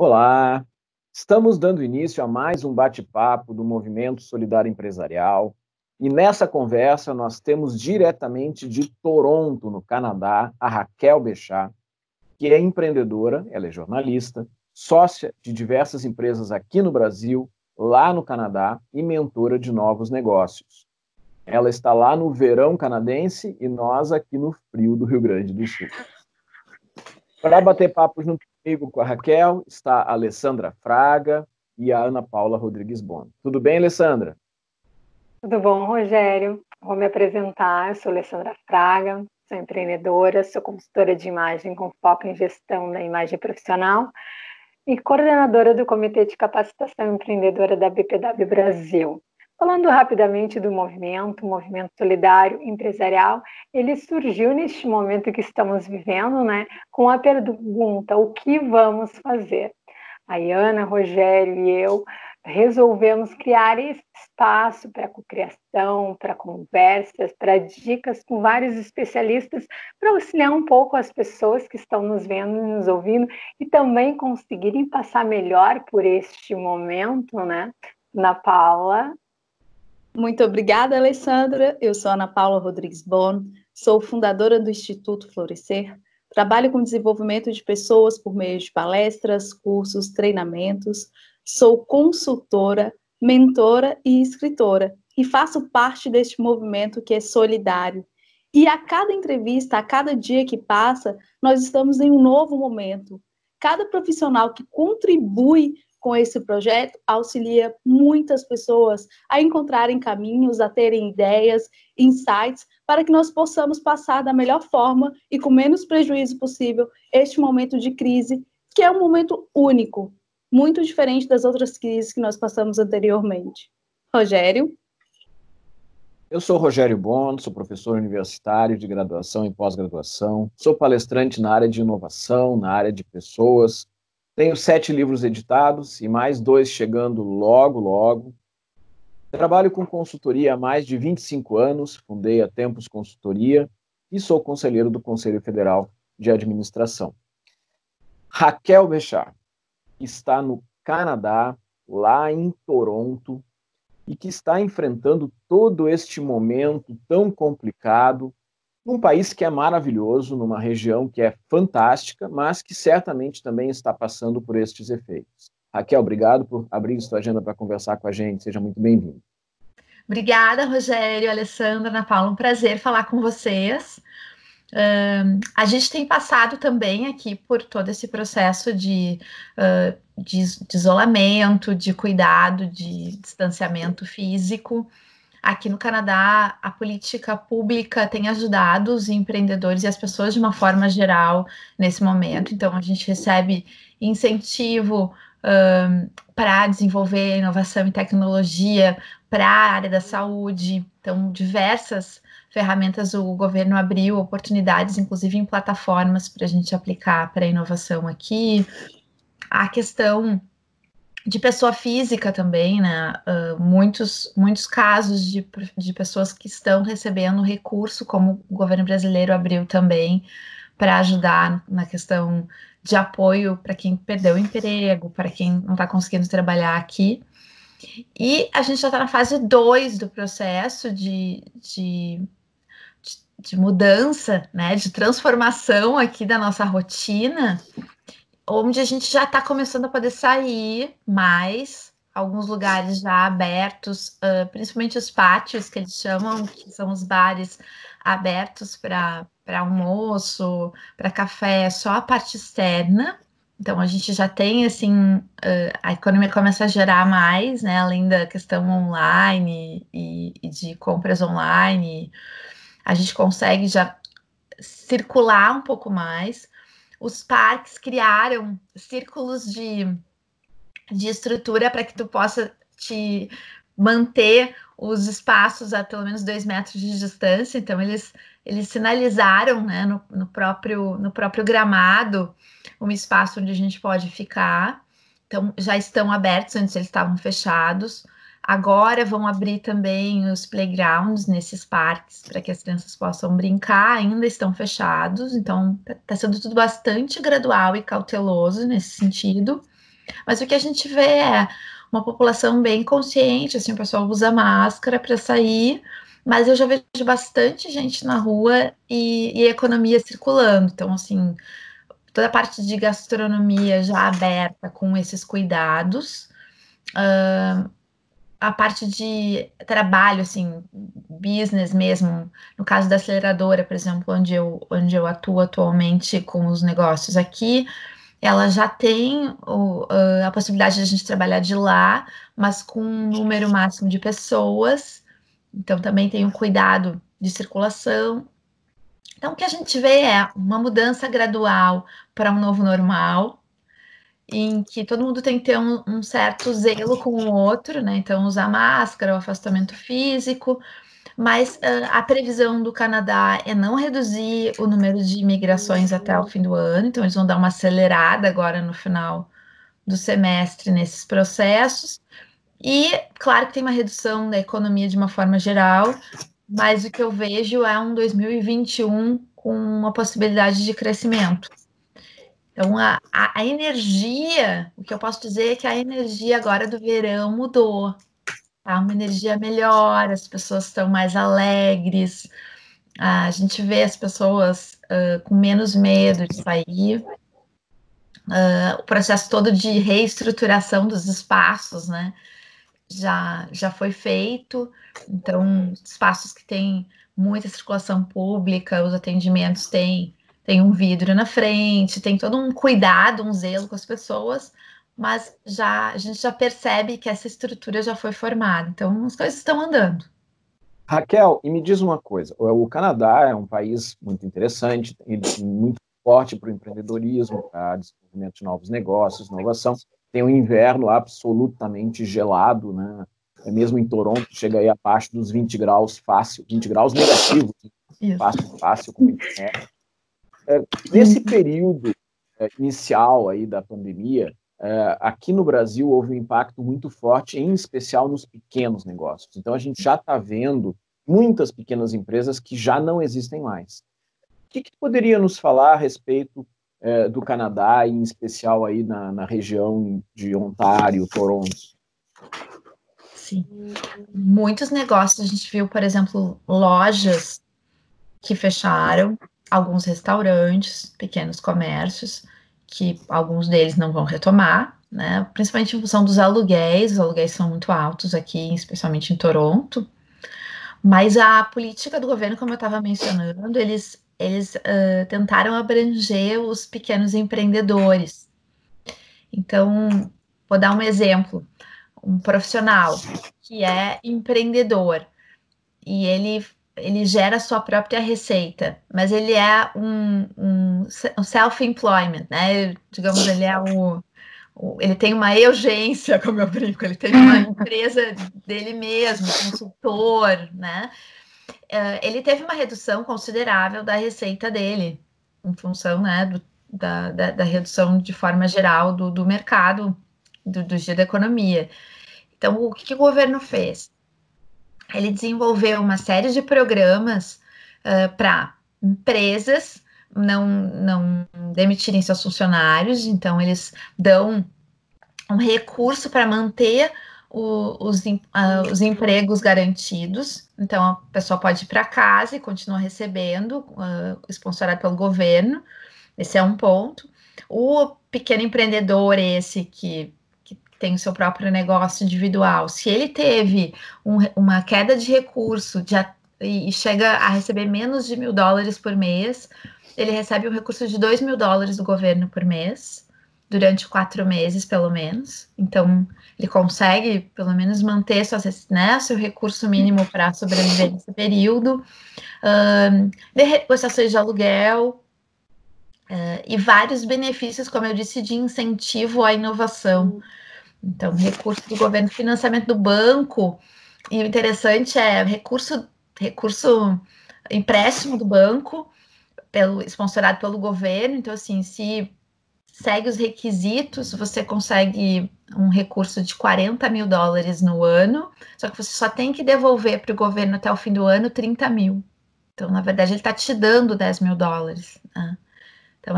Olá, estamos dando início a mais um bate-papo do Movimento Solidário Empresarial e nessa conversa nós temos diretamente de Toronto, no Canadá, a Raquel Béchard, que é empreendedora, ela é jornalista, sócia de diversas empresas aqui no Brasil, lá no Canadá e mentora de novos negócios. Ela está lá no verão canadense e nós aqui no frio do Rio Grande do Sul. Para bater papo junto comigo, com a Raquel, está a Alessandra Fraga e a Ana Paula Rodrigues Bon. Tudo bem, Alessandra? Tudo bom, Rogério? Vou me apresentar. Eu sou Alessandra Fraga, sou empreendedora, sou consultora de imagem com foco em gestão da imagem profissional e coordenadora do Comitê de Capacitação Empreendedora da BPW Brasil. Falando rapidamente do movimento, o Movimento Solidário Empresarial, ele surgiu neste momento que estamos vivendo, né, com a pergunta: o que vamos fazer? A Ana, Rogério e eu resolvemos criar esse espaço para cocriação, para conversas, para dicas com vários especialistas, para auxiliar um pouco as pessoas que estão nos vendo e nos ouvindo e também conseguirem passar melhor por este momento, né? Ana Paula. Muito obrigada, Alessandra. Eu sou Ana Paula Rodrigues Bon, sou fundadora do Instituto Florescer, trabalho com desenvolvimento de pessoas por meio de palestras, cursos, treinamentos, sou consultora, mentora e escritora, e faço parte deste movimento que é solidário. E a cada entrevista, a cada dia que passa, nós estamos em um novo momento. Cada profissional que contribui com esse projeto auxilia muitas pessoas a encontrarem caminhos, a terem ideias, insights, para que nós possamos passar da melhor forma e com menos prejuízo possível este momento de crise, que é um momento único, muito diferente das outras crises que nós passamos anteriormente. Rogério? Eu sou Rogério Bon, sou professor universitário de graduação e pós-graduação, sou palestrante na área de inovação, na área de pessoas. Tenho 7 livros editados e mais 2 chegando logo, logo. Trabalho com consultoria há mais de 25 anos, fundei a Tempos Consultoria e sou conselheiro do Conselho Federal de Administração. Raquel Béchard está no Canadá, lá em Toronto, e que está enfrentando todo este momento tão complicado, num país que é maravilhoso, numa região que é fantástica, mas que certamente também está passando por estes efeitos. Raquel, obrigado por abrir sua agenda para conversar com a gente. Seja muito bem-vindo. Obrigada, Rogério, Alessandra, Ana Paula. Um prazer falar com vocês. A gente tem passado também aqui por todo esse processo de isolamento, de cuidado, de distanciamento físico. Aqui no Canadá, a política pública tem ajudado os empreendedores e as pessoas de uma forma geral nesse momento. Então, a gente recebe incentivo para desenvolver inovação e tecnologia para a área da saúde. Então, diversas ferramentas o governo abriu, oportunidades, inclusive em plataformas para a gente aplicar para a inovação aqui. A questão de pessoa física também, né? Muitos casos de pessoas que estão recebendo recurso, como o governo brasileiro abriu também, para ajudar na questão de apoio para quem perdeu o emprego, para quem não está conseguindo trabalhar aqui. E a gente já está na fase 2 do processo de mudança, né? De transformação aqui da nossa rotina, onde a gente já está começando a poder sair mais, alguns lugares já abertos, principalmente os pátios, que eles chamam, que são os bares abertos para almoço, para café, só a parte externa. Então, a gente já tem, assim, a economia começa a gerar mais, né, além da questão online e de compras online, a gente consegue já circular um pouco mais. Os parques criaram círculos de estrutura para que tu possa te manter os espaços a pelo menos 2 metros de distância. Então, eles sinalizaram, né, no próprio gramado um espaço onde a gente pode ficar. Então, já estão abertos, antes eles estavam fechados. Agora vão abrir também os playgrounds nesses parques para que as crianças possam brincar, ainda estão fechados, então está sendo tudo bastante gradual e cauteloso nesse sentido. Mas o que a gente vê é uma população bem consciente, assim, o pessoal usa máscara para sair, mas eu já vejo bastante gente na rua e economia circulando. Então, assim, toda a parte de gastronomia já aberta com esses cuidados. A parte de trabalho, assim, business mesmo, no caso da aceleradora, por exemplo, onde eu atuo atualmente com os negócios aqui, ela já tem a possibilidade de a gente trabalhar de lá, mas com um número máximo de pessoas, então também tem um cuidado de circulação. Então, o que a gente vê é uma mudança gradual para um novo normal, em que todo mundo tem que ter um certo zelo com o outro, né? Então, usar máscara, o afastamento físico, mas a previsão do Canadá é não reduzir o número de imigrações até o fim do ano, então eles vão dar uma acelerada agora no final do semestre nesses processos. E, claro que tem uma redução da economia de uma forma geral, mas o que eu vejo é um 2021 com uma possibilidade de crescimento. Então, a energia, o que eu posso dizer é que a energia agora do verão mudou, tá? Uma energia melhor, as pessoas estão mais alegres, a gente vê as pessoas com menos medo de sair, o processo todo de reestruturação dos espaços, né? Já foi feito, então, espaços que têm muita circulação pública, os atendimentos têm um vidro na frente, tem todo um cuidado, um zelo com as pessoas, mas a gente já percebe que essa estrutura já foi formada, então as coisas estão andando. Raquel, e me diz uma coisa, o Canadá é um país muito interessante, muito forte para o empreendedorismo, para desenvolvimento de novos negócios, inovação, tem um inverno absolutamente gelado, né? Mesmo em Toronto, chega aí abaixo dos 20 graus fácil, 20 graus negativos, fácil, com internet. Nesse período inicial aí da pandemia, aqui no Brasil houve um impacto muito forte, em especial nos pequenos negócios. Então, a gente já está vendo muitas pequenas empresas que já não existem mais. O que poderia nos falar a respeito do Canadá, em especial aí na região de Ontário, Toronto? Sim. Muitos negócios, a gente viu, por exemplo, lojas que fecharam, alguns restaurantes, pequenos comércios, que alguns deles não vão retomar, né? Principalmente em função dos aluguéis, os aluguéis são muito altos aqui, especialmente em Toronto. Mas a política do governo, como eu estava mencionando, eles tentaram abranger os pequenos empreendedores. Então, vou dar um exemplo. Um profissional que é empreendedor e ele gera a sua própria receita, mas ele é um self-employment, né? Digamos, ele é ele tem uma urgência, como eu brinco, ele tem uma empresa dele mesmo, consultor, né? Ele teve uma redução considerável da receita dele, em função, né, da redução de forma geral do mercado, do dia da economia. Então, o que o governo fez? Ele desenvolveu uma série de programas para empresas não demitirem seus funcionários, então eles dão um recurso para manter os empregos garantidos, então a pessoa pode ir para casa e continuar recebendo, sponsorado pelo governo, esse é um ponto. O pequeno empreendedor, esse que tem o seu próprio negócio individual, se ele teve uma queda de recurso e chega a receber menos de $1.000 por mês, ele recebe um recurso de $2.000 do governo por mês, durante 4 meses, pelo menos. Então, ele consegue, pelo menos, manter seu recurso mínimo para sobreviver nesse período. Negociações de aluguel, e vários benefícios, como eu disse, de incentivo à inovação. Então, recurso do governo, financiamento do banco, e o interessante é empréstimo do banco, sponsorado pelo governo. Então, assim, se segue os requisitos, você consegue um recurso de $40.000 no ano, só que você só tem que devolver para o governo até o fim do ano 30 mil. Então, na verdade, ele está te dando $10.000, né? Então,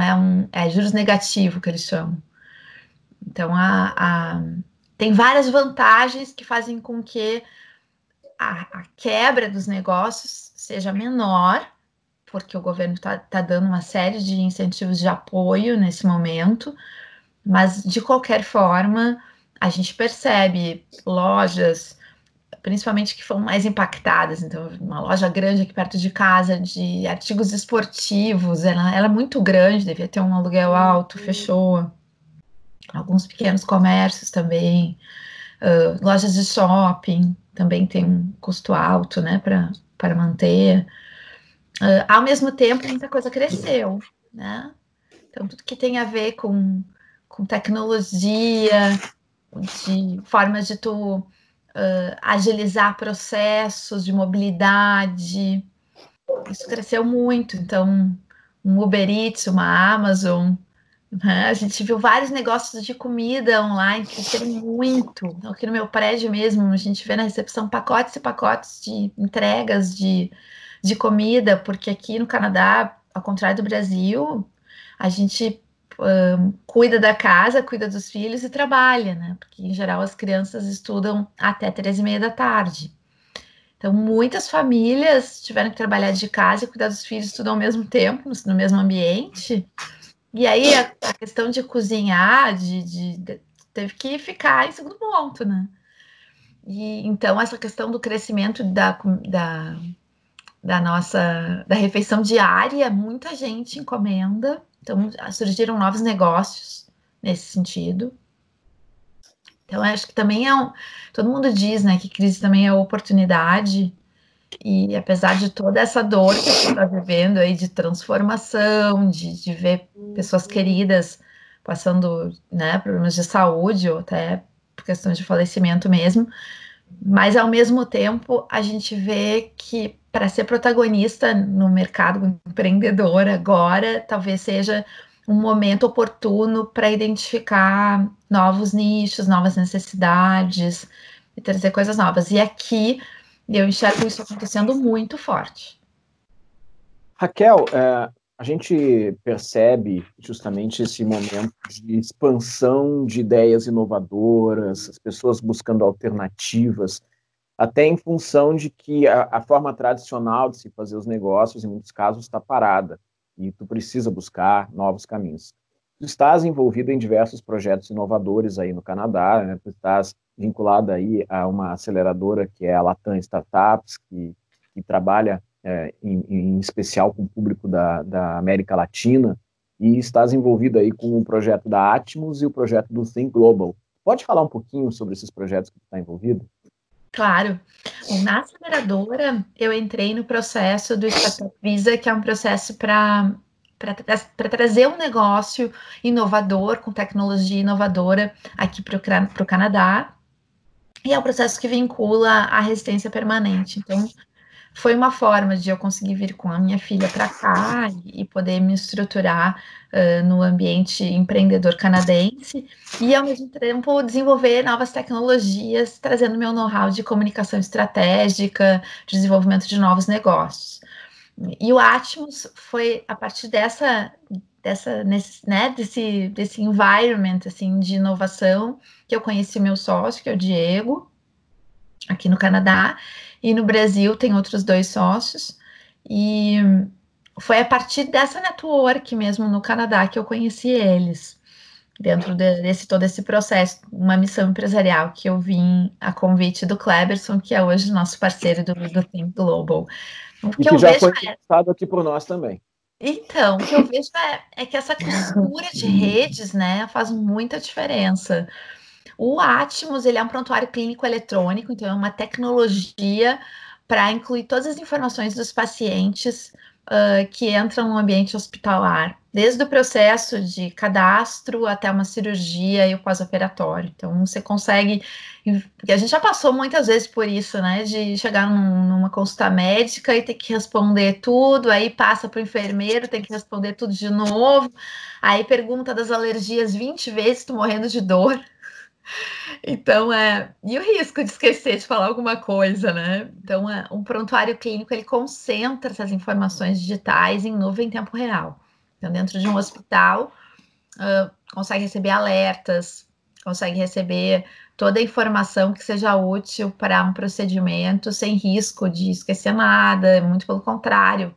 é juros negativo que eles chamam. Então, tem várias vantagens que fazem com que a quebra dos negócios seja menor, porque o governo tá dando uma série de incentivos de apoio nesse momento, mas, de qualquer forma, a gente percebe lojas, principalmente que foram mais impactadas. Então, uma loja grande aqui perto de casa, de artigos esportivos, ela é muito grande, devia ter um aluguel alto, fechou. Alguns pequenos comércios também, lojas de shopping também tem um custo alto, né, para manter. Ao mesmo tempo, muita coisa cresceu, né? Então, tudo que tem a ver com tecnologia, de formas de tu agilizar processos de mobilidade, isso cresceu muito. Então, um Uber Eats, uma Amazon, né? A gente viu vários negócios de comida online que cresceram muito. Então, aqui no meu prédio mesmo, a gente vê na recepção pacotes e pacotes de entregas de comida, porque aqui no Canadá, ao contrário do Brasil, a gente cuida da casa, cuida dos filhos e trabalha, né? Porque, em geral, as crianças estudam até 3:30 da tarde. Então, muitas famílias tiveram que trabalhar de casa e cuidar dos filhos tudo ao mesmo tempo, no mesmo ambiente. E aí, a questão de cozinhar, teve que ficar em segundo ponto, né? E, então, essa questão do crescimento da refeição diária, muita gente encomenda. Então, surgiram novos negócios nesse sentido. Então, acho que também todo mundo diz, né, que crise também é oportunidade. E apesar de toda essa dor que a gente está vivendo aí de transformação, de ver pessoas queridas passando, né, problemas de saúde ou até por questões de falecimento mesmo, mas ao mesmo tempo a gente vê que para ser protagonista no mercado empreendedor agora, talvez seja um momento oportuno para identificar novos nichos, novas necessidades e trazer coisas novas. E aqui eu enxergo isso acontecendo muito forte. Raquel, a gente percebe justamente esse momento de expansão de ideias inovadoras, as pessoas buscando alternativas, até em função de que a forma tradicional de se fazer os negócios, em muitos casos, está parada, e tu precisa buscar novos caminhos. Tu estás envolvido em diversos projetos inovadores aí no Canadá, né? Tu estás vinculado aí a uma aceleradora que é a Latam Startups, que trabalha em especial com o público da América Latina, e estás envolvido aí com o projeto da Atmos e o projeto do Think Global. Pode falar um pouquinho sobre esses projetos que tu está envolvido? Claro. Bom, na aceleradora, eu entrei no processo do Startup Visa, que é um processo para trazer um negócio inovador, com tecnologia inovadora aqui para o Canadá. E é um processo que vincula a residência permanente. Então, foi uma forma de eu conseguir vir com a minha filha para cá e poder me estruturar no ambiente empreendedor canadense e, ao mesmo tempo, desenvolver novas tecnologias, trazendo meu know-how de comunicação estratégica, de desenvolvimento de novos negócios. E o Atmos foi a partir desse environment assim, de inovação que eu conheci meu sócio, que é o Diego, aqui no Canadá, e no Brasil tem outros 2 sócios, e foi a partir dessa network mesmo no Canadá que eu conheci eles, dentro todo esse processo, uma missão empresarial que eu vim a convite do Cleberson, que é hoje nosso parceiro do Think Global. O que já foi entrevistado aqui por nós também. Então, o que eu vejo é que essa costura de redes, né, faz muita diferença. O Atmos, ele é um prontuário clínico eletrônico, então é uma tecnologia para incluir todas as informações dos pacientes que entram no ambiente hospitalar, desde o processo de cadastro até uma cirurgia e o pós-operatório. Então, você consegue... E a gente já passou muitas vezes por isso, né? De chegar numa consulta médica e ter que responder tudo, aí passa para o enfermeiro, tem que responder tudo de novo, aí pergunta das alergias 20 vezes, tô morrendo de dor. Então, e o risco de esquecer de falar alguma coisa, né? Então, um prontuário clínico, ele concentra essas informações digitais em nuvem em tempo real. Então, dentro de um hospital, consegue receber alertas consegue receber toda a informação que seja útil para um procedimento sem risco de esquecer nada, muito pelo contrário,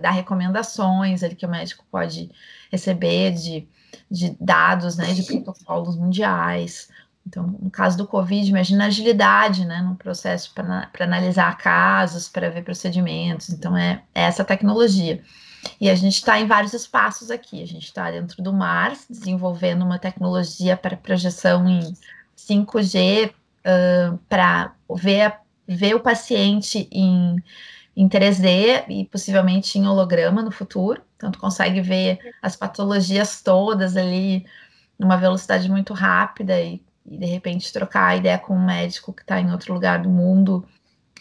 dá recomendações ali que o médico pode receber de dados, né, de protocolos mundiais. Então, no caso do Covid, imagina a agilidade, né, no processo para analisar casos, para ver procedimentos. Então, é essa tecnologia. E a gente está em vários espaços aqui. A gente está dentro do Mars, desenvolvendo uma tecnologia para projeção em 5G, para ver o paciente em 3D e possivelmente em holograma no futuro. Então, tu consegue ver as patologias todas ali numa velocidade muito rápida e de repente trocar a ideia com um médico que está em outro lugar do mundo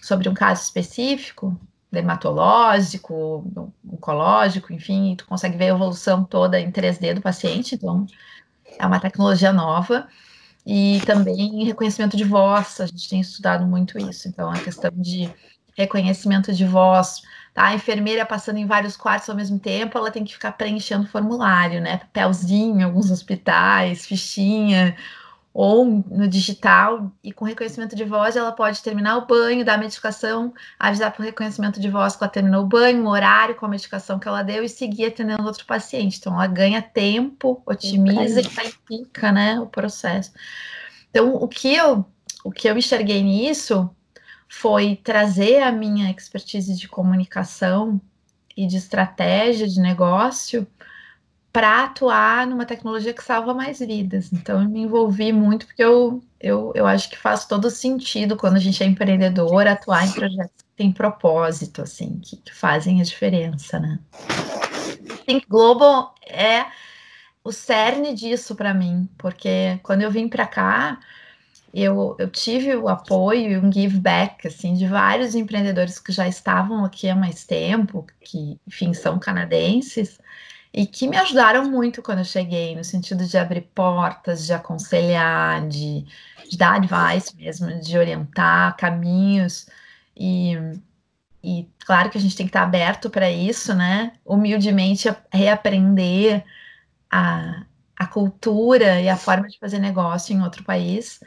sobre um caso específico, dermatológico, oncológico, enfim, e tu consegue ver a evolução toda em 3D do paciente, então é uma tecnologia nova. E também reconhecimento de voz, a gente tem estudado muito isso, então a questão de reconhecimento de voz, tá? A enfermeira passando em vários quartos ao mesmo tempo, ela tem que ficar preenchendo formulário, né? Papelzinho, em alguns hospitais, fichinha, ou no digital, e com reconhecimento de voz ela pode terminar o banho, dar a medicação, avisar para o reconhecimento de voz que ela terminou o banho, o horário com a medicação que ela deu e seguir atendendo outro paciente. Então ela ganha tempo, otimiza e qualifica, né, o processo. Então o que eu enxerguei nisso foi trazer a minha expertise de comunicação e de estratégia de negócio para atuar numa tecnologia que salva mais vidas. Então, eu me envolvi muito, porque eu acho que faz todo sentido quando a gente é empreendedor atuar em projetos que têm propósito, assim, que fazem a diferença, né? Think Global é o cerne disso para mim, porque quando eu vim para cá, eu tive o apoio e um give back, assim, de vários empreendedores que já estavam aqui há mais tempo, que, enfim, são canadenses, e que me ajudaram muito quando eu cheguei, no sentido de abrir portas, de aconselhar, de dar advice mesmo, de orientar caminhos. E claro que a gente tem que estar aberto para isso, né? Humildemente reaprender a cultura e a forma de fazer negócio em outro país.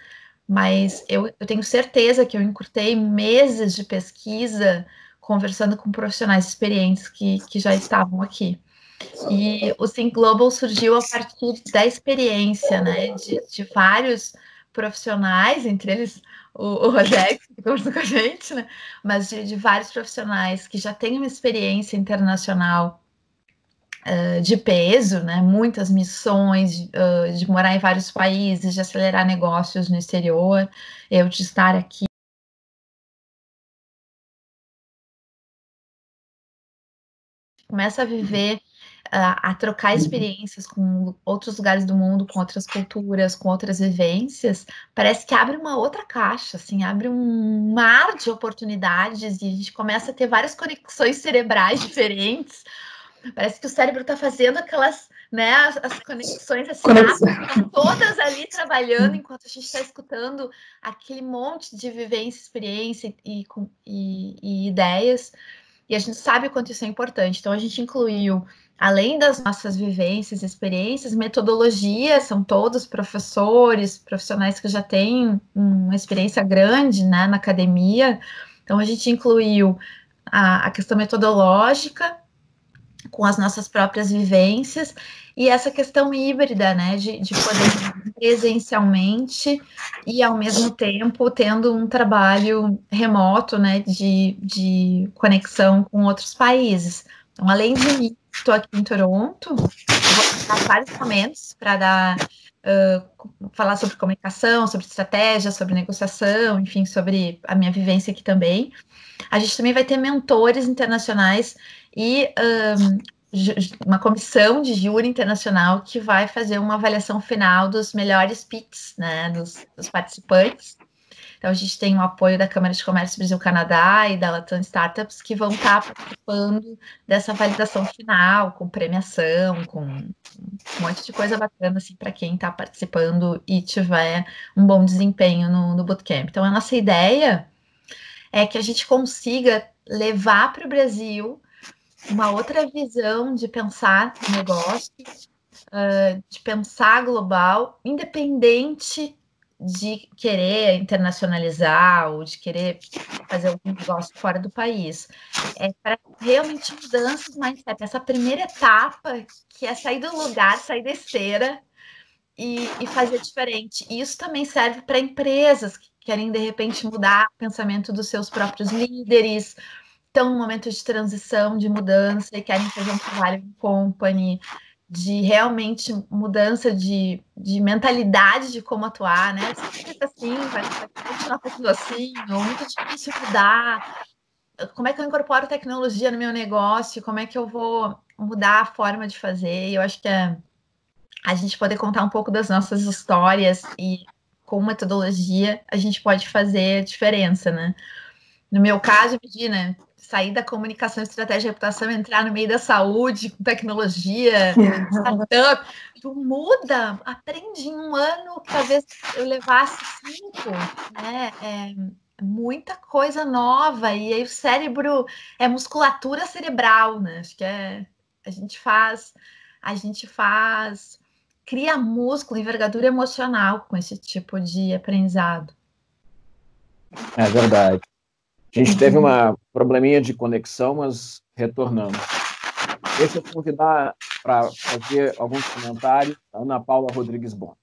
Mas eu tenho certeza que eu encurtei meses de pesquisa conversando com profissionais experientes que já estavam aqui. E o Think Global surgiu a partir da experiência, né, de vários profissionais, entre eles o Rogério, que conversou com a gente, né, mas de vários profissionais que já têm uma experiência internacional de peso, né, muitas missões, de morar em vários países, de acelerar negócios no exterior, eu de estar aqui. Começa a viver, a trocar experiências com outros lugares do mundo, com outras culturas, com outras vivências, parece que abre uma outra caixa, assim, abre um mar de oportunidades e a gente começa a ter várias conexões cerebrais diferentes. Parece que o cérebro está fazendo aquelas, né, as conexões, as sinapses estão todas ali trabalhando enquanto a gente está escutando aquele monte de vivência, experiência e ideias. E a gente sabe o quanto isso é importante. Então, a gente incluiu, além das nossas vivências, experiências, metodologias, são todos professores, profissionais que já têm uma experiência grande, né, na academia. Então, a gente incluiu a questão metodológica, com as nossas próprias vivências, e essa questão híbrida, né, de poder presencialmente e, ao mesmo tempo, tendo um trabalho remoto, né, de conexão com outros países. Então, além de mim, estou aqui em Toronto, vou passar vários momentos para falar sobre comunicação, sobre estratégia, sobre negociação, enfim, sobre a minha vivência aqui também. A gente também vai ter mentores internacionais e uma comissão de júri internacional que vai fazer uma avaliação final dos melhores picks, né, dos participantes. Então, a gente tem o apoio da Câmara de Comércio Brasil-Canadá e da Latam Startups, que vão estar participando dessa validação final, com premiação, com um monte de coisa bacana, assim, para quem está participando e tiver um bom desempenho no bootcamp. Então, a nossa ideia é que a gente consiga levar para o Brasil uma outra visão de pensar negócio, de pensar global, independente de querer internacionalizar ou de querer fazer algum negócio fora do país. É para realmente mudanças de mindset. Essa primeira etapa, que é sair do lugar, sair da esteira e fazer diferente. E isso também serve para empresas que querem, de repente, mudar o pensamento dos seus próprios líderes, estão num momento de transição, de mudança e querem fazer um trabalho em company, de realmente mudança de mentalidade de como atuar, né? Se vai ser assim, vai continuar fazendo assim, ou muito difícil mudar. Como é que eu incorporo tecnologia no meu negócio? Como é que eu vou mudar a forma de fazer? Eu acho que a gente poder contar um pouco das nossas histórias e com metodologia a gente pode fazer diferença, né? No meu caso, imagina, sair da comunicação, estratégia e reputação, entrar no meio da saúde, com tecnologia, startup, tu muda, aprende em um ano, que talvez eu levasse 5, né? É muita coisa nova, e aí o cérebro é musculatura cerebral, né? Acho que a gente faz, cria músculo, envergadura emocional com esse tipo de aprendizado. É verdade. A gente teve uma probleminha de conexão, mas retornamos. Deixa eu convidar para fazer alguns comentários a Ana Paula Rodrigues Bon.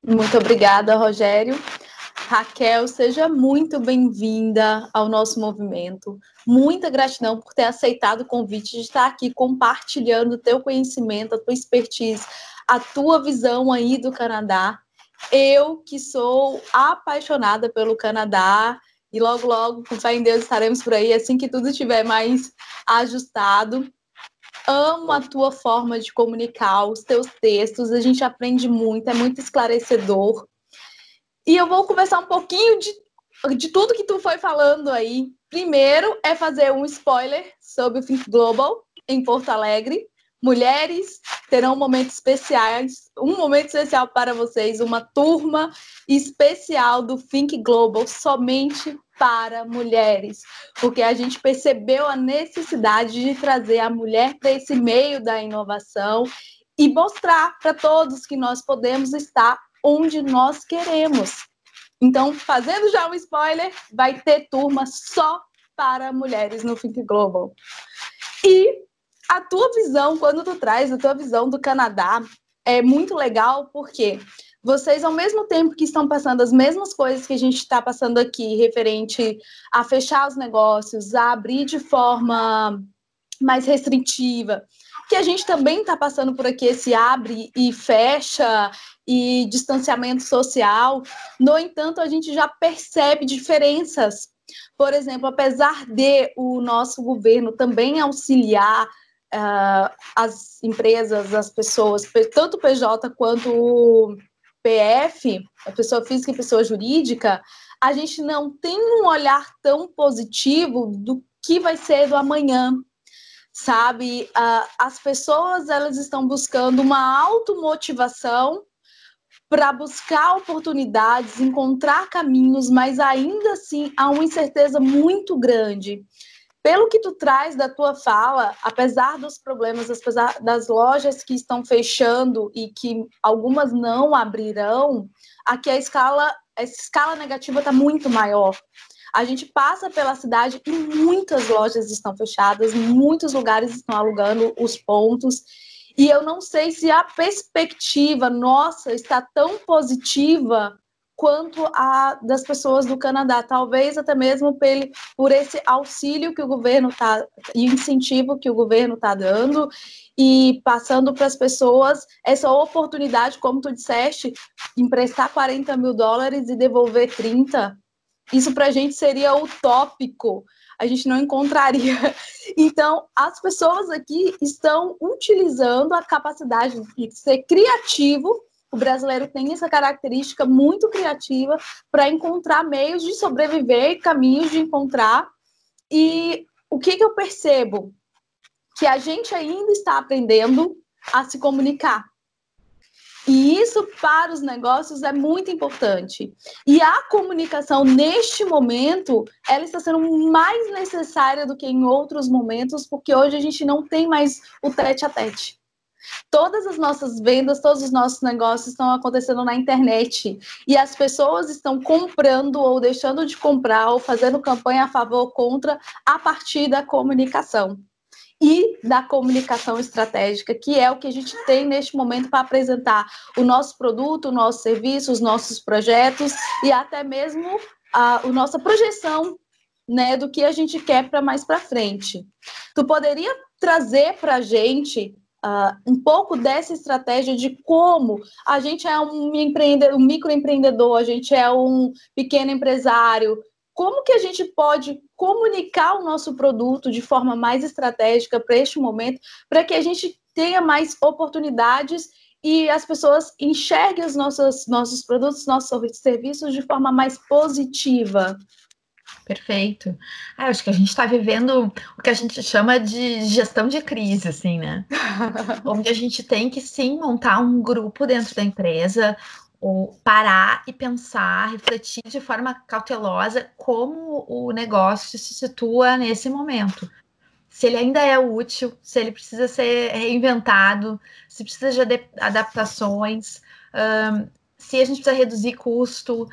Muito obrigada, Rogério. Raquel, seja muito bem-vinda ao nosso movimento. Muita gratidão por ter aceitado o convite de estar aqui compartilhando o teu conhecimento, a tua expertise, a tua visão aí do Canadá. Eu, que sou apaixonada pelo Canadá, e logo, logo, com fé em Deus, estaremos por aí, assim que tudo estiver mais ajustado. Amo a tua forma de comunicar, os teus textos, a gente aprende muito, é muito esclarecedor. E eu vou conversar um pouquinho de tudo que tu foi falando aí. Primeiro é fazer um spoiler sobre o Think Global em Porto Alegre. Mulheres terão momentos especiais, um momento especial para vocês, uma turma especial do Think Global somente para mulheres, porque a gente percebeu a necessidade de trazer a mulher para esse meio da inovação e mostrar para todos que nós podemos estar onde nós queremos. Então, fazendo já um spoiler, vai ter turma só para mulheres no Think Global. E a tua visão, quando tu traz a tua visão do Canadá, é muito legal, porque vocês, ao mesmo tempo que estão passando as mesmas coisas que a gente está passando aqui, referente a fechar os negócios, a abrir de forma mais restritiva, que a gente também está passando por aqui esse abre e fecha e distanciamento social. No entanto, a gente já percebe diferenças. Por exemplo, apesar de o nosso governo também auxiliar as empresas, as pessoas, tanto o PJ quanto o PF, a pessoa física e pessoa jurídica, a gente não tem um olhar tão positivo do que vai ser do amanhã. Sabe, as pessoas, elas estão buscando uma automotivação para buscar oportunidades, encontrar caminhos, mas ainda assim há uma incerteza muito grande. Pelo que tu traz da tua fala, apesar dos problemas, apesar das lojas que estão fechando e que algumas não abrirão, aqui essa escala negativa está muito maior. A gente passa pela cidade e muitas lojas estão fechadas, muitos lugares estão alugando os pontos, e eu não sei se a perspectiva nossa está tão positiva quanto a das pessoas do Canadá, talvez até mesmo por esse auxílio que o governo está, e incentivo que o governo está dando, e passando para as pessoas essa oportunidade, como tu disseste, emprestar $40 mil e devolver 30. Isso para a gente seria utópico, a gente não encontraria. Então, as pessoas aqui estão utilizando a capacidade de ser criativo. O brasileiro tem essa característica muito criativa para encontrar meios de sobreviver, caminhos de encontrar. E o que eu percebo? Que a gente ainda está aprendendo a se comunicar. E isso, para os negócios, é muito importante. E a comunicação, neste momento, ela está sendo mais necessária do que em outros momentos, porque hoje a gente não tem mais o tete-a-tete. Todas as nossas vendas, todos os nossos negócios estão acontecendo na internet. E as pessoas estão comprando ou deixando de comprar ou fazendo campanha a favor ou contra a partir da comunicação. E da comunicação estratégica, que é o que a gente tem neste momento para apresentar o nosso produto, o nosso serviço, os nossos projetos e até mesmo a nossa projeção, né, do que a gente quer para mais para frente. Tu poderia trazer para a gente um pouco dessa estratégia de como a gente é um microempreendedor, a gente é um pequeno empresário, como que a gente pode comunicar o nosso produto de forma mais estratégica para este momento, para que a gente tenha mais oportunidades e as pessoas enxerguem os nossos produtos, nossos serviços de forma mais positiva? Perfeito. Eu acho que a gente está vivendo o que a gente chama de gestão de crise, assim, né? Onde a gente tem que, sim, montar um grupo dentro da empresa, ou parar e pensar, refletir de forma cautelosa como o negócio se situa nesse momento. Se ele ainda é útil, se ele precisa ser reinventado, se precisa de adaptações, se a gente precisa reduzir custo,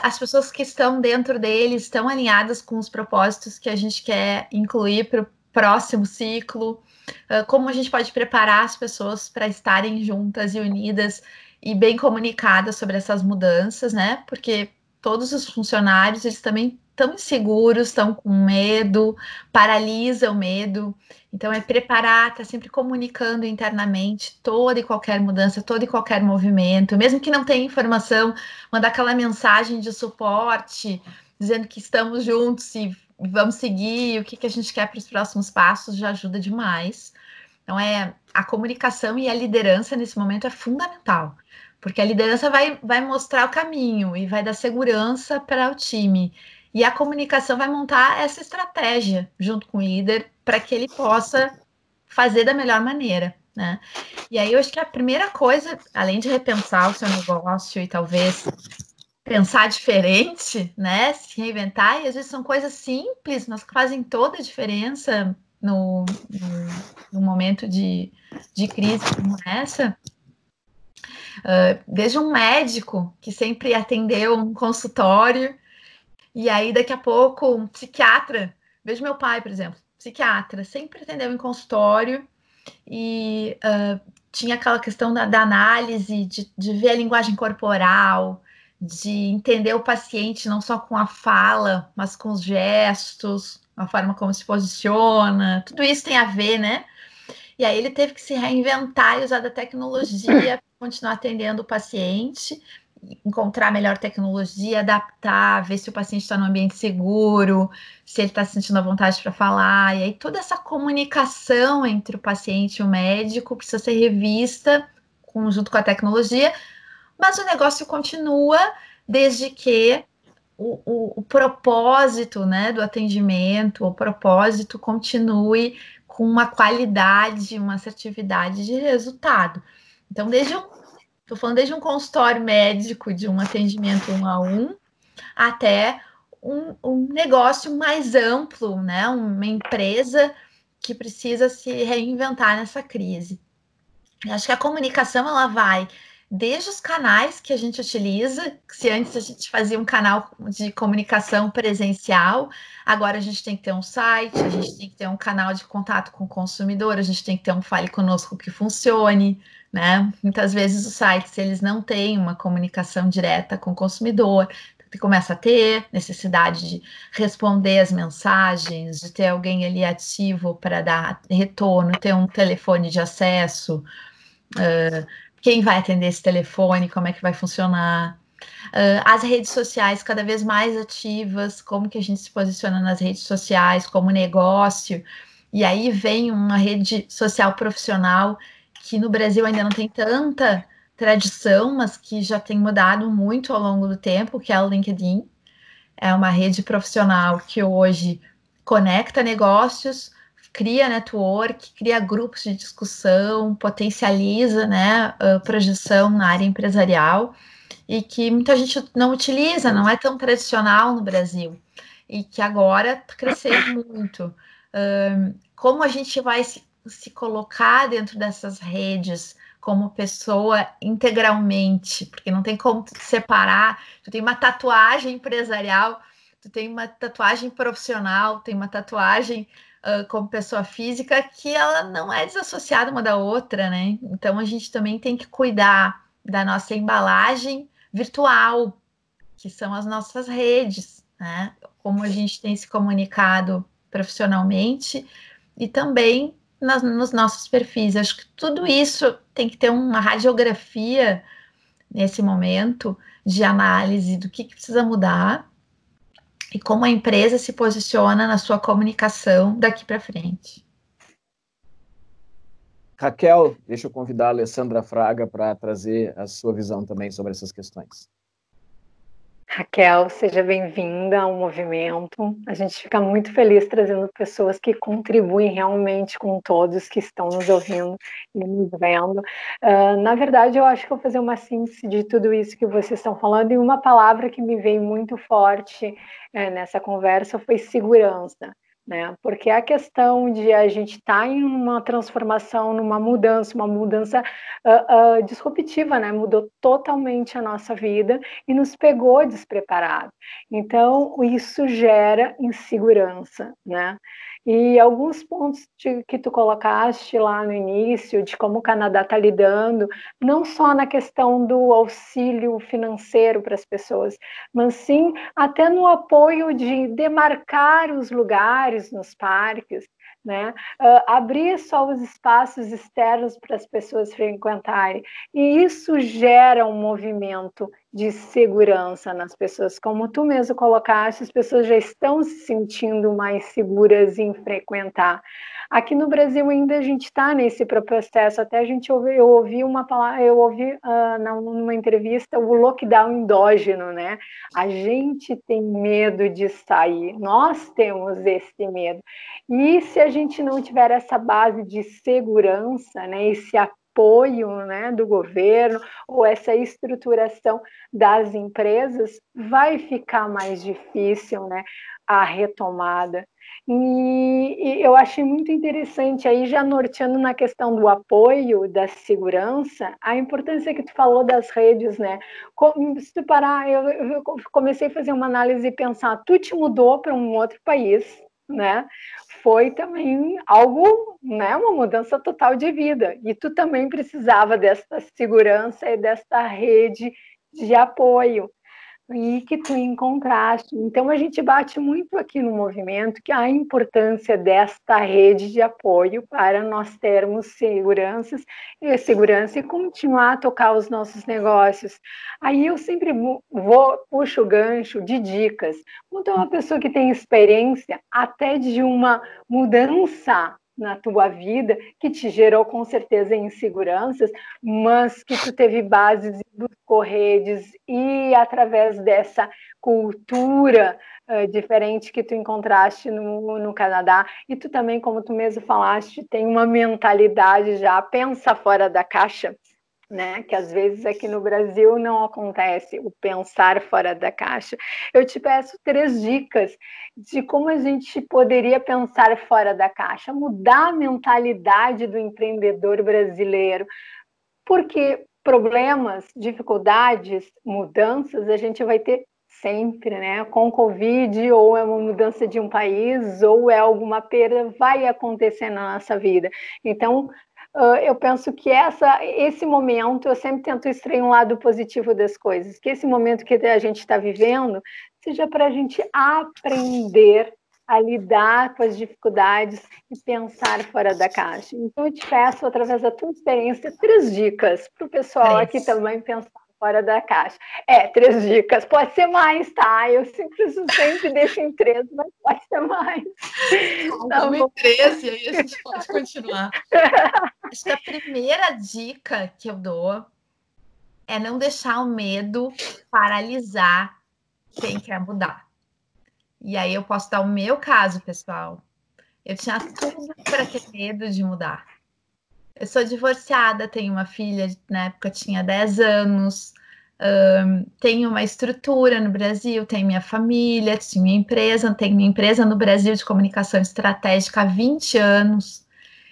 as pessoas que estão dentro dele estão alinhadas com os propósitos que a gente quer incluir para o próximo ciclo, como a gente pode preparar as pessoas para estarem juntas e unidas e bem comunicadas sobre essas mudanças, né? Porque todos os funcionários, eles também estão inseguros, estão com medo, paralisa o medo. Então, é preparar, tá sempre comunicando internamente toda e qualquer mudança, todo e qualquer movimento, mesmo que não tenha informação, mandar aquela mensagem de suporte, dizendo que estamos juntos e vamos seguir, o que a gente quer para os próximos passos, já ajuda demais. Então, a comunicação e a liderança nesse momento é fundamental, porque a liderança vai mostrar o caminho e vai dar segurança para o time. E a comunicação vai montar essa estratégia junto com o líder para que ele possa fazer da melhor maneira, né? E aí eu acho que a primeira coisa, além de repensar o seu negócio e talvez pensar diferente, né? Se reinventar, e às vezes são coisas simples, mas que fazem toda a diferença no momento de crise como essa. Desde um médico que sempre atendeu um consultório, e aí daqui a pouco um psiquiatra, vejo meu pai, por exemplo, psiquiatra, sempre atendeu em consultório e tinha aquela questão da análise, de ver a linguagem corporal, de entender o paciente não só com a fala, mas com os gestos, a forma como se posiciona, tudo isso tem a ver, né? E aí ele teve que se reinventar e usar da tecnologia para continuar atendendo o paciente, encontrar melhor tecnologia, adaptar, ver se o paciente está no ambiente seguro, se ele está sentindo a vontade para falar. E aí toda essa comunicação entre o paciente e o médico precisa ser revista junto com a tecnologia, mas o negócio continua desde que o propósito, né, do atendimento, o propósito continue com uma qualidade, uma assertividade de resultado. Então, estou falando desde um consultório médico, de um atendimento 1 a 1, até um negócio mais amplo, né, uma empresa que precisa se reinventar nessa crise. Eu acho que a comunicação, ela vai desde os canais que a gente utiliza, se antes a gente fazia um canal de comunicação presencial, agora a gente tem que ter um site, a gente tem que ter um canal de contato com o consumidor, a gente tem que ter um Fale Conosco que funcione, né? Muitas vezes os sites, eles não têm uma comunicação direta com o consumidor, você começa a ter necessidade de responder as mensagens, de ter alguém ali ativo para dar retorno, ter um telefone de acesso, quem vai atender esse telefone, como é que vai funcionar, as redes sociais cada vez mais ativas, como que a gente se posiciona nas redes sociais como negócio, e aí vem uma rede social profissional que no Brasil ainda não tem tanta tradição, mas que já tem mudado muito ao longo do tempo, que é o LinkedIn. É uma rede profissional que hoje conecta negócios, cria network, cria grupos de discussão, potencializa, né, a projeção na área empresarial, e que muita gente não utiliza, não é tão tradicional no Brasil, e que agora está crescendo muito. Como a gente vai se colocar dentro dessas redes como pessoa integralmente, porque não tem como te separar. Tu tem uma tatuagem empresarial, tu tem uma tatuagem profissional, tem uma tatuagem como pessoa física, que ela não é desassociada uma da outra, né? Então a gente também tem que cuidar da nossa embalagem virtual, que são as nossas redes, né? Como a gente tem se comunicado profissionalmente e também nos nossos perfis. Acho que tudo isso tem que ter uma radiografia nesse momento de análise do que precisa mudar e como a empresa se posiciona na sua comunicação daqui para frente. Raquel, deixa eu convidar a Alessandra Fraga para trazer a sua visão também sobre essas questões. Raquel, seja bem-vinda ao movimento. A gente fica muito feliz trazendo pessoas que contribuem realmente com todos que estão nos ouvindo e nos vendo. Na verdade, eu acho que eu vou fazer uma síntese de tudo isso que vocês estão falando, e uma palavra que me veio muito forte nessa conversa foi segurança. Né? Porque a questão de a gente estar em uma transformação, uma mudança disruptiva, né? Mudou totalmente a nossa vida e nos pegou despreparados. Então, isso gera insegurança, né? E alguns pontos que tu colocaste lá no início, de como o Canadá está lidando, não só na questão do auxílio financeiro para as pessoas, mas sim até no apoio de demarcar os lugares nos parques, né? Abrir só os espaços externos para as pessoas frequentarem. E isso gera um movimento de segurança nas pessoas. Como tu mesmo colocaste, as pessoas já estão se sentindo mais seguras em frequentar. Aqui no Brasil ainda a gente está nesse processo. Até eu ouvi uma palavra, numa entrevista o lockdown endógeno, né? A gente tem medo de sair, nós temos esse medo. E se a gente não tiver essa base de segurança, né, esse apoio, né, do governo ou essa estruturação das empresas, vai ficar mais difícil, né, a retomada. E eu achei muito interessante, aí já norteando na questão do apoio, da segurança, a importância que tu falou das redes, né? Se tu parar, eu comecei a fazer uma análise e pensar, tu te mudou para um outro país, né? Foi também algo, né? Uma mudança total de vida. E tu também precisava dessa segurança e dessa rede de apoio. E que tu encontraste. Então, a gente bate muito aqui no movimento que a importância desta rede de apoio para nós termos segurança e continuar a tocar os nossos negócios. Aí eu sempre puxo o gancho de dicas. Quando é uma pessoa que tem experiência até de uma mudança na tua vida, que te gerou com certeza inseguranças, mas que tu teve bases e buscou redes, e através dessa cultura diferente que tu encontraste no Canadá, e tu também, como tu mesmo falaste, tem uma mentalidade já, pensa fora da caixa, né? Que às vezes aqui no Brasil não acontece o pensar fora da caixa. Eu te peço 3 dicas de como a gente poderia pensar fora da caixa, mudar a mentalidade do empreendedor brasileiro, porque problemas, dificuldades, mudanças a gente vai ter sempre, né? Com Covid, ou é uma mudança de um país, ou é alguma perda, vai acontecer na nossa vida. Então, eu penso que esse momento, eu sempre tento extrair um lado positivo das coisas, que esse momento que a gente está vivendo seja para a gente aprender a lidar com as dificuldades e pensar fora da caixa. Então, eu te peço, através da tua experiência, 3 dicas para o pessoal aqui também pensar fora da caixa. 3 dicas, pode ser mais, tá? Eu sempre deixo em 3, mas pode ser mais. Vamos em 3 e aí a gente pode continuar. Acho que a primeira dica que eu dou é não deixar o medo paralisar quem quer mudar. E aí eu posso dar o meu caso, pessoal. Eu tinha tudo para ter medo de mudar. Eu sou divorciada, tenho uma filha, na época tinha 10 anos, tenho uma estrutura no Brasil, tenho minha família, tenho minha empresa no Brasil de comunicação estratégica há 20 anos.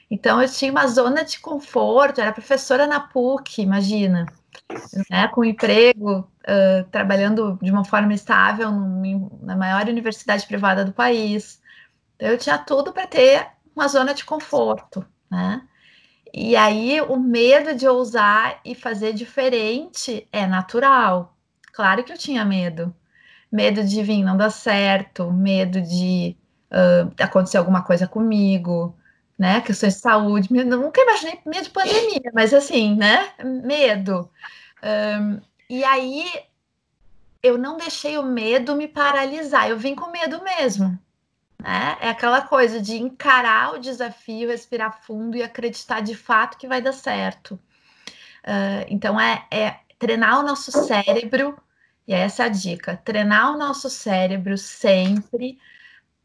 Então, eu tinha uma zona de conforto, era professora na PUC, imagina, né, com emprego, trabalhando de uma forma estável na maior universidade privada do país. Então, eu tinha tudo para ter uma zona de conforto, né? E aí, o medo de ousar e fazer diferente é natural. Claro que eu tinha medo. Medo de vir não dar certo, medo de acontecer alguma coisa comigo, né? Questões de saúde. Nunca imaginei medo de pandemia, mas assim, né? Medo. E aí, eu não deixei o medo me paralisar. Eu vim com medo mesmo, né? É aquela coisa de encarar o desafio, respirar fundo e acreditar de fato que vai dar certo. Então, é treinar o nosso cérebro, e essa é a dica: treinar o nosso cérebro sempre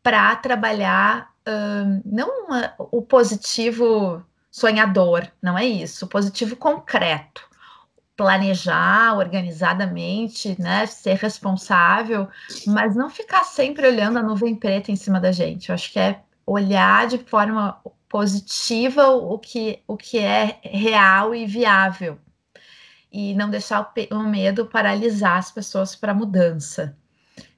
para trabalhar, não o positivo sonhador, não é isso, o positivo concreto. Planejar organizadamente, né, ser responsável, mas não ficar sempre olhando a nuvem preta em cima da gente. Eu acho que é olhar de forma positiva o que é real e viável, e não deixar o medo paralisar as pessoas para a mudança.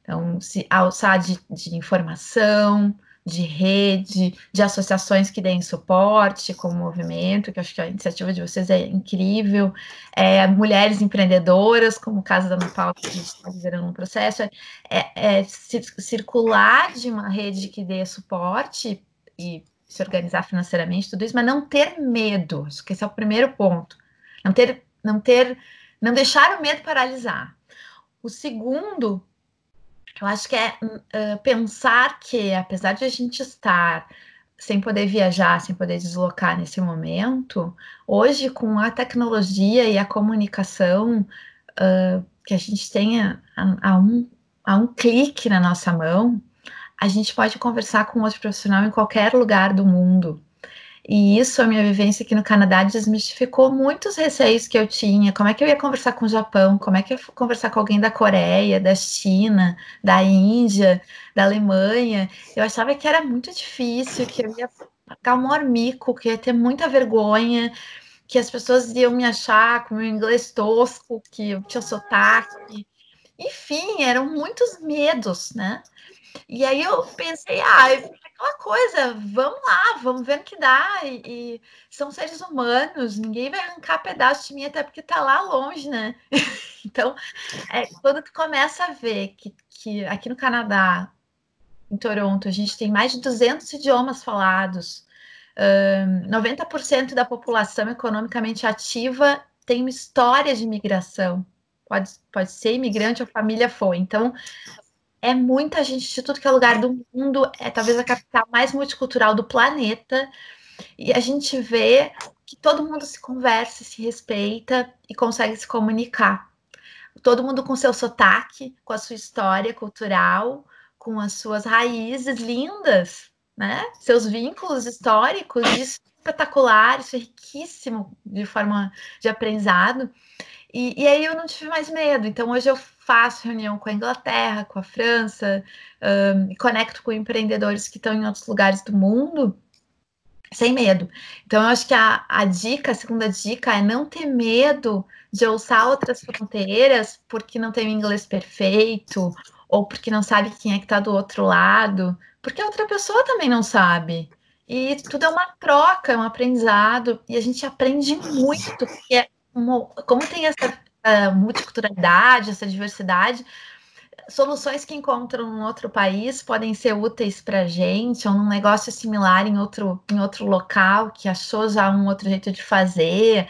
Então, se alçar de informação, de rede, de associações que deem suporte, como o movimento, que eu acho que a iniciativa de vocês é incrível, mulheres empreendedoras, como o caso da Ana Paula, que a gente está liderando um processo, circular de uma rede que dê suporte e se organizar financeiramente, tudo isso, mas não ter medo, acho que esse é o primeiro ponto, não deixar o medo paralisar. O segundo, eu acho que é pensar que, apesar de a gente estar sem poder viajar, sem poder deslocar nesse momento, hoje, com a tecnologia e a comunicação que a gente tem a um clique na nossa mão, a gente pode conversar com outro profissional em qualquer lugar do mundo. E isso, a minha vivência aqui no Canadá, desmistificou muitos receios que eu tinha. Como é que eu ia conversar com o Japão? Como é que eu ia conversar com alguém da Coreia, da China, da Índia, da Alemanha? Eu achava que era muito difícil, que eu ia pagar um maior mico, que eu ia ter muita vergonha, que as pessoas iam me achar com meu inglês tosco, que eu tinha sotaque. Enfim, eram muitos medos, né? E aí eu pensei, aquela coisa, vamos lá, vamos ver o que dá. E são seres humanos, ninguém vai arrancar pedaço de mim, até porque tá lá longe, né? Então, quando tu começa a ver que aqui no Canadá, em Toronto, a gente tem mais de 200 idiomas falados, 90% da população economicamente ativa tem uma história de imigração. Pode ser imigrante ou família foi. Então, é muita gente de tudo que é lugar do mundo, é talvez a capital mais multicultural do planeta, e a gente vê que todo mundo se conversa, se respeita e consegue se comunicar. Todo mundo com seu sotaque, com a sua história cultural, com as suas raízes lindas, né? Seus vínculos históricos, isso é espetacular, isso é riquíssimo de forma de aprendizado. E aí eu não tive mais medo. Então hoje eu faço reunião com a Inglaterra, com a França, conecto com empreendedores que estão em outros lugares do mundo sem medo. Então eu acho que a segunda dica é não ter medo de ousar outras fronteiras porque não tem o inglês perfeito ou porque não sabe quem é que está do outro lado, porque a outra pessoa também não sabe. E tudo é uma troca, é um aprendizado, e a gente aprende muito, porque como tem essa multiculturalidade, essa diversidade, soluções que encontram em outro país podem ser úteis para a gente, ou num negócio similar em outro local, que achou já um outro jeito de fazer.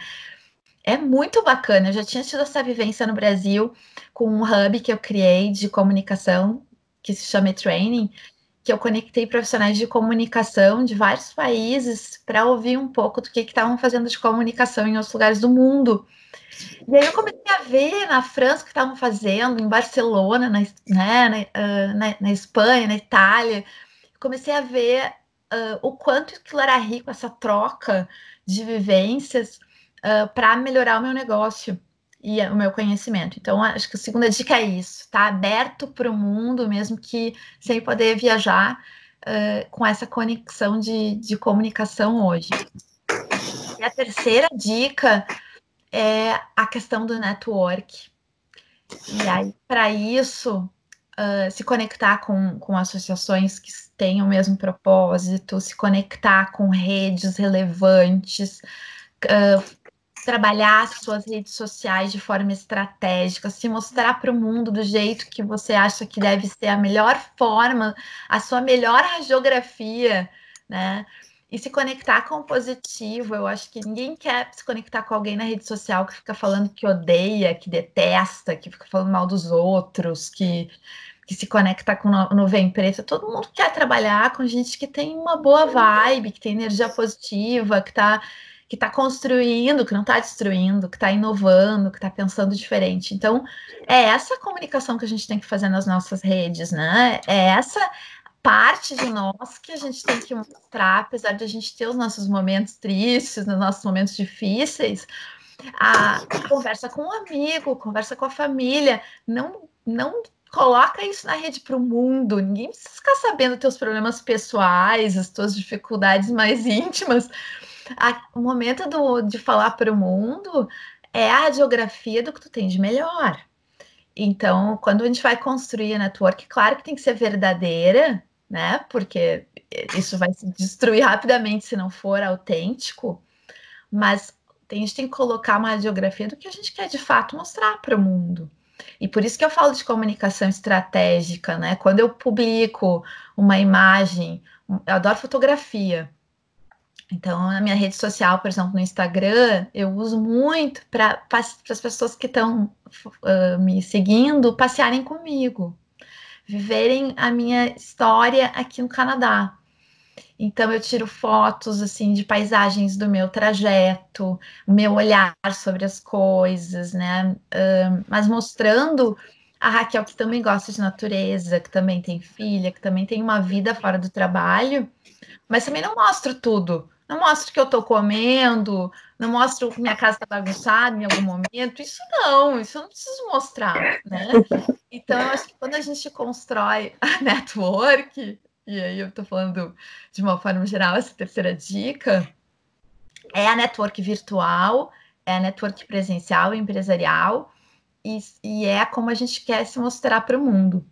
É muito bacana. Eu já tinha tido essa vivência no Brasil com um hub que eu criei de comunicação, que se chama Training, que eu conectei profissionais de comunicação de vários países para ouvir um pouco do que estavam fazendo de comunicação em outros lugares do mundo. E aí eu comecei a ver na França o que estavam fazendo, em Barcelona, na Espanha, na Itália. Comecei a ver o quanto aquilo era rico, essa troca de vivências, para melhorar o meu negócio e o meu conhecimento. Então, acho que a segunda dica é isso, tá aberto para o mundo, mesmo que sem poder viajar, com essa conexão de comunicação hoje. E a terceira dica é a questão do network. E aí, para isso, se conectar com associações que têm o mesmo propósito, se conectar com redes relevantes, trabalhar suas redes sociais de forma estratégica, se mostrar para o mundo do jeito que você acha que deve ser a melhor forma, a sua melhor radiografia, né? E se conectar com o positivo. Eu acho que ninguém quer se conectar com alguém na rede social que fica falando que odeia, que detesta, que fica falando mal dos outros, que se conecta com nuvem preta. Todo mundo quer trabalhar com gente que tem uma boa vibe, que tem energia positiva, que está construindo, que não está destruindo, que está inovando, que está pensando diferente. Então, é essa comunicação que a gente tem que fazer nas nossas redes, né? É essa parte de nós que a gente tem que mostrar, apesar de a gente ter os nossos momentos tristes, os nossos momentos difíceis, a conversa com um amigo, conversa com a família, não coloca isso na rede para o mundo, ninguém precisa ficar sabendo teus problemas pessoais, as tuas dificuldades mais íntimas. O momento de falar para o mundo é a radiografia do que tu tem de melhor. Então, quando a gente vai construir a network, claro que tem que ser verdadeira, né? Porque isso vai se destruir rapidamente se não for autêntico, mas a gente tem que colocar uma radiografia do que a gente quer de fato mostrar para o mundo. E por isso que eu falo de comunicação estratégica, né? Quando eu publico uma imagem, eu adoro fotografia. Então, na minha rede social, por exemplo, no Instagram, eu uso muito para as pessoas que estão me seguindo passearem comigo, viverem a minha história aqui no Canadá. Então, eu tiro fotos assim de paisagens do meu trajeto, o meu olhar sobre as coisas, né? Mas mostrando a Raquel, que também gosta de natureza, que também tem filha, que também tem uma vida fora do trabalho, mas também não mostro tudo. Não mostro que eu tô comendo, não mostro que minha casa tá bagunçada em algum momento. Isso eu não preciso mostrar, né? Então, eu acho que quando a gente constrói a network, e aí eu tô falando de uma forma geral, essa terceira dica, é a network virtual, é a network presencial e empresarial, e é como a gente quer se mostrar para o mundo.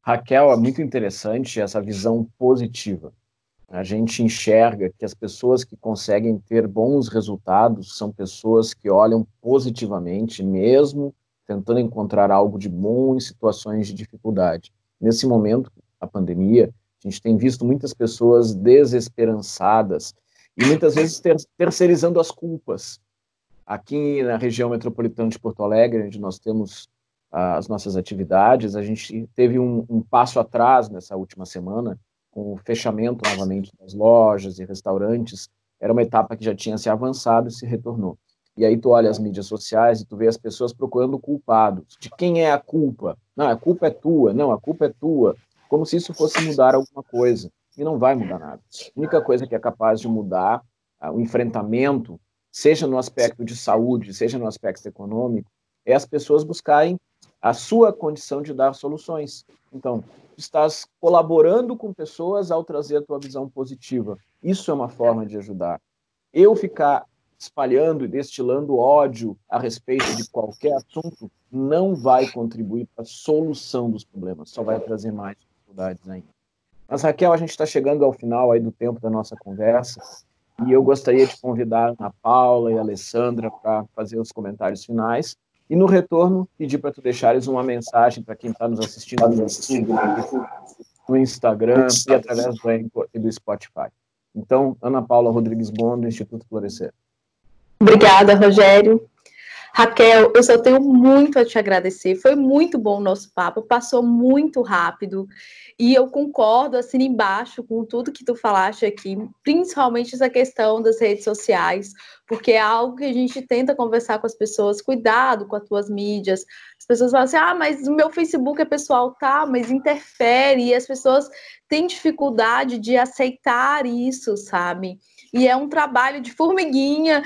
Raquel, é muito interessante essa visão positiva. A gente enxerga que as pessoas que conseguem ter bons resultados são pessoas que olham positivamente, mesmo tentando encontrar algo de bom em situações de dificuldade. Nesse momento, a pandemia, a gente tem visto muitas pessoas desesperançadas e muitas vezes terceirizando as culpas. Aqui na região metropolitana de Porto Alegre, onde nós temos as nossas atividades, a gente teve um passo atrás nessa última semana, com o fechamento novamente das lojas e restaurantes. Era uma etapa que já tinha se avançado e se retornou. E aí tu olha as mídias sociais e tu vê as pessoas procurando culpados. De quem é a culpa? Não, a culpa é tua. Não, a culpa é tua. Como se isso fosse mudar alguma coisa. E não vai mudar nada. A única coisa que é capaz de mudar o enfrentamento, seja no aspecto de saúde, seja no aspecto econômico, é as pessoas buscarem a sua condição de dar soluções. Então, estás colaborando com pessoas ao trazer a tua visão positiva. Isso é uma forma de ajudar. Eu ficar espalhando e destilando ódio a respeito de qualquer assunto não vai contribuir para a solução dos problemas, só vai trazer mais dificuldades ainda. Mas, Raquel, a gente está chegando ao final aí do tempo da nossa conversa e eu gostaria de convidar a Paula e a Alessandra para fazer os comentários finais. E no retorno, pedir para tu deixares uma mensagem para quem está nos assistindo no Instagram e através do Anchor e do Spotify. Então, Ana Paula Rodrigues Bon, do Instituto Florescer. Obrigada, Rogério. Raquel, eu só tenho muito a te agradecer. Foi muito bom o nosso papo, passou muito rápido. E eu concordo, assim, embaixo com tudo que tu falaste aqui, principalmente essa questão das redes sociais, porque é algo que a gente tenta conversar com as pessoas, cuidado com as tuas mídias. As pessoas falam assim, mas o meu Facebook é pessoal, tá, mas interfere, e as pessoas têm dificuldade de aceitar isso, sabe? E é um trabalho de formiguinha,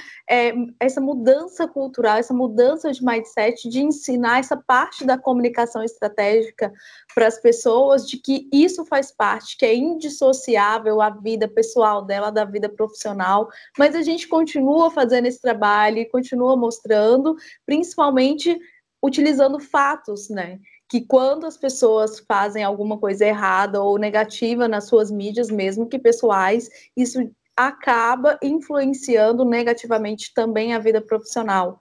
essa mudança cultural, essa mudança de mindset, de ensinar essa parte da comunicação estratégica para as pessoas, de que isso faz parte, que é indissociável a vida pessoal dela da vida profissional, mas a gente continua fazendo esse trabalho e continua mostrando, principalmente utilizando fatos, né? Que quando as pessoas fazem alguma coisa errada ou negativa nas suas mídias, mesmo que pessoais, isso acaba influenciando negativamente também a vida profissional,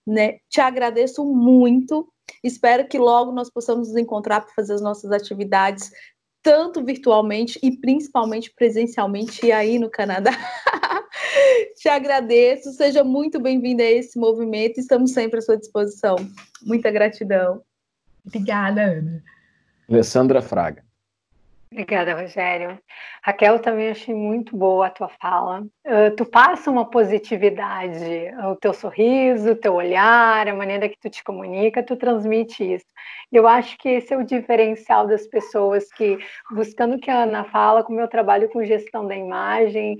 né? Te agradeço muito, espero que logo nós possamos nos encontrar para fazer as nossas atividades, tanto virtualmente e principalmente presencialmente aí no Canadá. Te agradeço, seja muito bem-vinda a esse movimento, estamos sempre à sua disposição. Muita gratidão. Obrigada, Ana. Alessandra Fraga. Obrigada, Rogério. Raquel, também achei muito boa a tua fala. Tu passa uma positividade, o teu sorriso, o teu olhar, a maneira que tu te comunica, tu transmite isso. Eu acho que esse é o diferencial das pessoas que, buscando o que a Ana fala, como eu trabalho com gestão da imagem,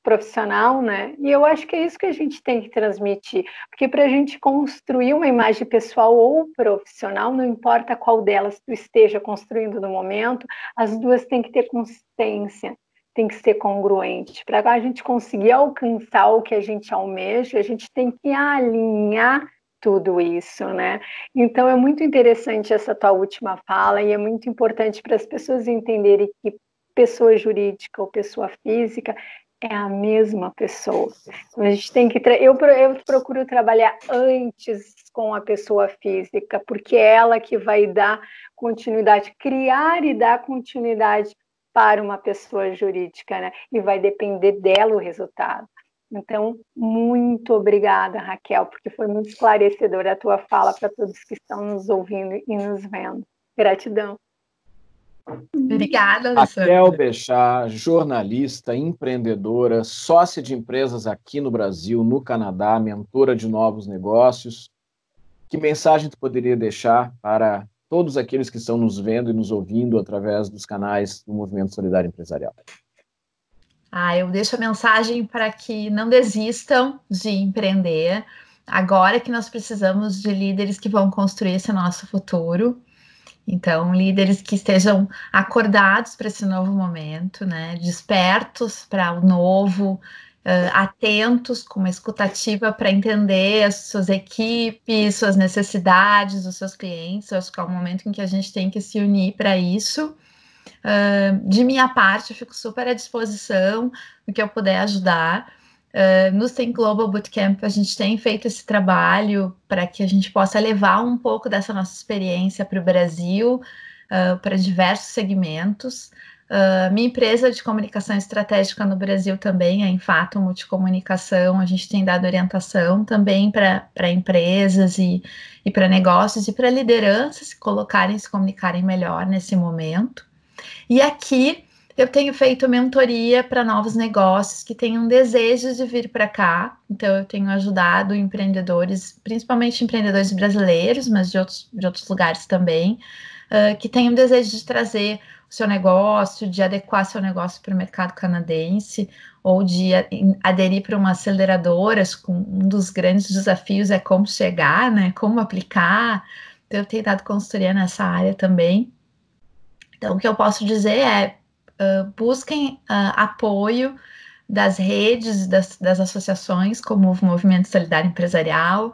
profissional, né? E eu acho que é isso que a gente tem que transmitir, porque para a gente construir uma imagem pessoal ou profissional, não importa qual delas tu esteja construindo no momento, as duas têm que ter consistência, tem que ser congruente. Para a gente conseguir alcançar o que a gente almeja, a gente tem que alinhar tudo isso, né? Então é muito interessante essa tua última fala e é muito importante para as pessoas entenderem que pessoa jurídica ou pessoa física é a mesma pessoa. Então, a gente tem que eu procuro trabalhar antes com a pessoa física, porque é ela que vai dar continuidade, criar e dar continuidade para uma pessoa jurídica, né? E vai depender dela o resultado. Então, muito obrigada, Raquel, porque foi muito esclarecedora a tua fala para todos que estão nos ouvindo e nos vendo. Gratidão. Obrigada, Alessandra. Raquel Bechar, jornalista, empreendedora, sócia de empresas aqui no Brasil, no Canadá, mentora de novos negócios. Que mensagem tu poderia deixar para todos aqueles que estão nos vendo e nos ouvindo através dos canais do Movimento Solidário Empresarial? Eu deixo a mensagem para que não desistam de empreender. Agora que nós precisamos de líderes que vão construir esse nosso futuro. Então, líderes que estejam acordados para esse novo momento, né? Despertos para o novo, atentos, com uma escutativa para entender as suas equipes, suas necessidades, os seus clientes. Eu acho que é o momento em que a gente tem que se unir para isso. De minha parte, eu fico super à disposição no que eu puder ajudar. No Think Global Bootcamp, a gente tem feito esse trabalho para que a gente possa levar um pouco dessa nossa experiência para o Brasil, para diversos segmentos. Minha empresa de comunicação estratégica no Brasil também, a Infato Multicomunicação, a gente tem dado orientação também para empresas e para negócios e para lideranças se comunicarem melhor nesse momento. E aqui eu tenho feito mentoria para novos negócios que tenham desejo de vir para cá. Então, eu tenho ajudado empreendedores, principalmente empreendedores brasileiros, mas de outros lugares também, que tenham desejo de trazer o seu negócio, de adequar seu negócio para o mercado canadense, ou de aderir para uma aceleradora. Um dos grandes desafios é como chegar, né? Como aplicar. Então, eu tenho dado consultoria nessa área também. Então, o que eu posso dizer é busquem apoio das redes, das associações, como o Movimento Solidário Empresarial,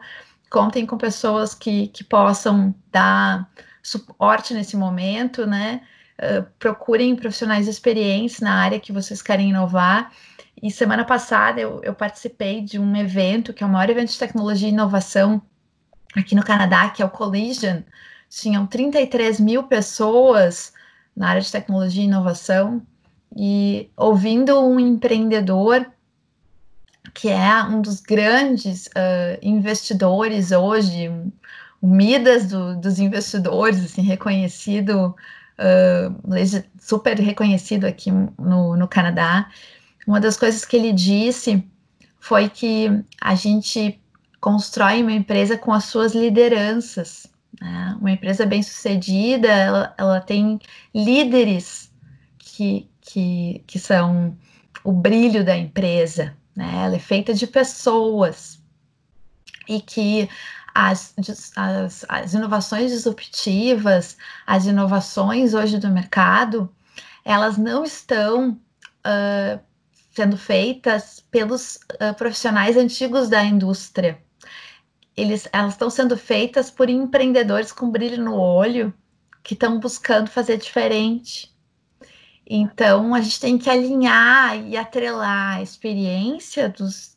contem com pessoas que possam dar suporte nesse momento, né? Procurem profissionais experientes na área que vocês querem inovar. E semana passada eu participei de um evento, que é o maior evento de tecnologia e inovação aqui no Canadá, que é o Collision. Tinham 33 mil pessoas na área de tecnologia e inovação, e ouvindo um empreendedor que é um dos grandes investidores hoje, o Midas dos investidores, assim, reconhecido, super reconhecido aqui no Canadá. Uma das coisas que ele disse foi que a gente constrói uma empresa com as suas lideranças. Uma empresa bem-sucedida, ela tem líderes que são o brilho da empresa, né? Ela é feita de pessoas e que as inovações disruptivas, as inovações hoje do mercado, elas não estão sendo feitas pelos profissionais antigos da indústria. Elas estão sendo feitas por empreendedores com brilho no olho, que estão buscando fazer diferente. Então, a gente tem que alinhar e atrelar a experiência dos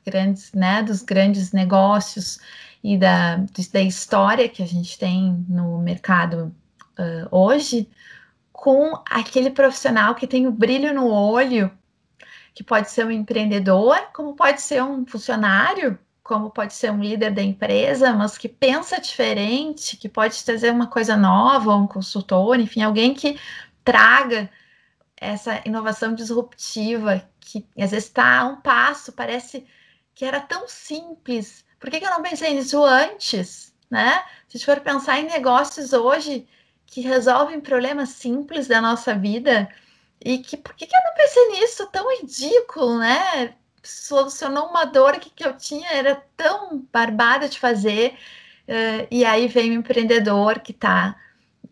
grandes, né, dos grandes negócios e da história que a gente tem no mercado hoje, com aquele profissional que tem o brilho no olho, que pode ser um empreendedor, como pode ser um funcionário, como pode ser um líder da empresa, mas que pensa diferente, que pode trazer uma coisa nova, um consultor, enfim, alguém que traga essa inovação disruptiva, que às vezes está a um passo, parece que era tão simples. Por que eu não pensei nisso antes, né? Se a gente for pensar em negócios hoje que resolvem problemas simples da nossa vida, e que por que eu não pensei nisso? Tão ridículo, né? Solucionou uma dor que eu tinha, era tão barbada de fazer, e aí vem o empreendedor que está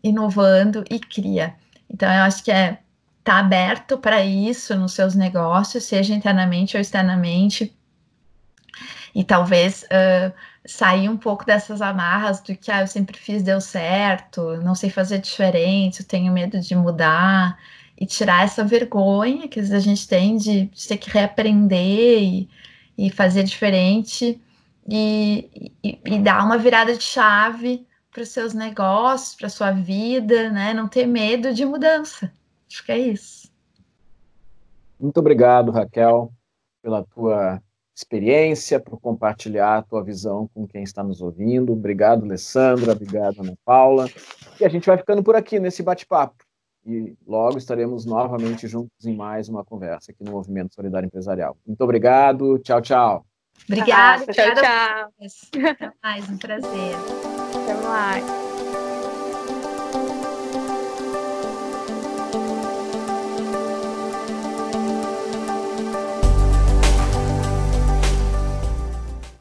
inovando e cria. Então, eu acho que tá aberto para isso nos seus negócios, seja internamente ou externamente, e talvez sair um pouco dessas amarras do que eu sempre fiz, deu certo, não sei fazer diferente, eu tenho medo de mudar, e tirar essa vergonha que às vezes a gente tem de ter que reaprender e fazer diferente, e dar uma virada de chave para os seus negócios, para a sua vida, né? Não ter medo de mudança. Acho que é isso. Muito obrigado, Raquel, pela tua experiência, por compartilhar a tua visão com quem está nos ouvindo. Obrigado, Alessandra. Obrigado, Ana Paula. E a gente vai ficando por aqui nesse bate-papo. E logo estaremos novamente juntos em mais uma conversa aqui no Movimento Solidário Empresarial. Muito obrigado. Tchau, tchau. Obrigada. Tchau, tchau. Até mais, um prazer. Até mais.